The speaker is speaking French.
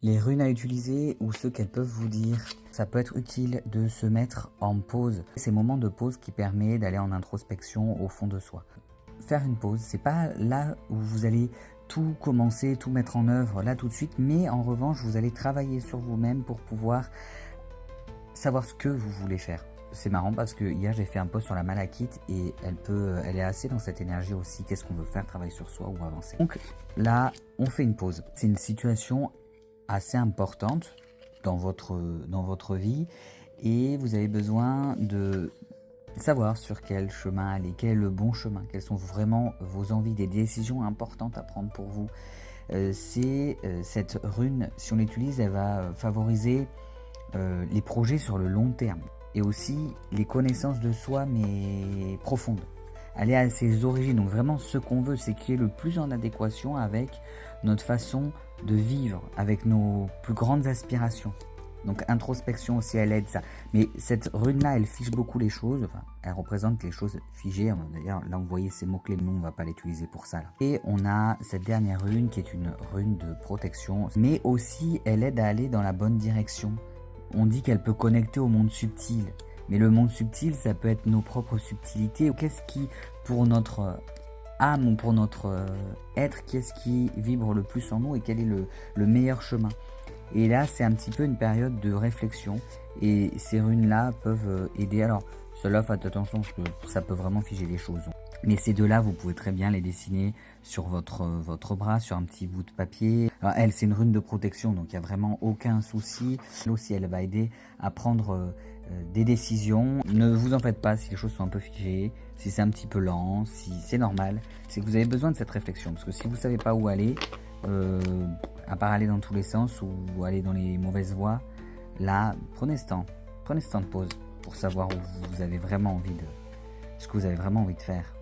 Les runes à utiliser ou ce qu'elles peuvent vous dire, ça peut être utile de se mettre en pause. Ces moments de pause qui permettent d'aller en introspection au fond de soi. Faire une pause, c'est pas là où vous allez tout commencer, tout mettre en œuvre là tout de suite, mais en revanche, vous allez travailler sur vous-même pour pouvoir savoir ce que vous voulez faire. C'est marrant parce que hier j'ai fait un post sur la malachite et elle est assez dans cette énergie aussi. Qu'est-ce qu'on veut faire, travailler sur soi ou avancer. Donc là, on fait une pause. C'est une situation assez importante dans votre vie et vous avez besoin de savoir sur quel chemin aller, quel est le bon chemin, quelles sont vraiment vos envies, des décisions importantes à prendre pour vous. Cette rune, si on l'utilise, elle va favoriser les projets sur le long terme et aussi les connaissances de soi mais profondes. Aller à ses origines, donc vraiment ce qu'on veut, c'est qui est le plus en adéquation avec notre façon de vivre, avec nos plus grandes aspirations. Donc introspection aussi, elle aide ça. Mais cette rune-là, elle fiche beaucoup les choses. Enfin, elle représente les choses figées. D'ailleurs, là, vous voyez ces mots-clés, nous, on ne va pas l'utiliser pour ça. Là. Et on a cette dernière rune qui est une rune de protection. Mais aussi, elle aide à aller dans la bonne direction. On dit qu'elle peut connecter au monde subtil. Mais le monde subtil, ça peut être nos propres subtilités. Qu'est-ce qui, pour notre âme ou pour notre être, qu'est-ce qui vibre le plus en nous et quel est le meilleur chemin? Et là, c'est un petit peu une période de réflexion. Et ces runes-là peuvent aider. Alors, cela, faites attention parce que ça peut vraiment figer les choses. Mais ces deux-là, vous pouvez très bien les dessiner sur votre bras, sur un petit bout de papier. Alors, elle, c'est une rune de protection, donc il n'y a vraiment aucun souci. Elle aussi, elle va aider à prendre des décisions. Ne vous en faites pas si les choses sont un peu figées, si c'est un petit peu lent, si c'est normal. C'est que vous avez besoin de cette réflexion. Parce que si vous ne savez pas où aller, à part aller dans tous les sens ou aller dans les mauvaises voies, là, prenez ce temps de pause pour savoir où vous avez vraiment envie de, ce que vous avez vraiment envie de faire.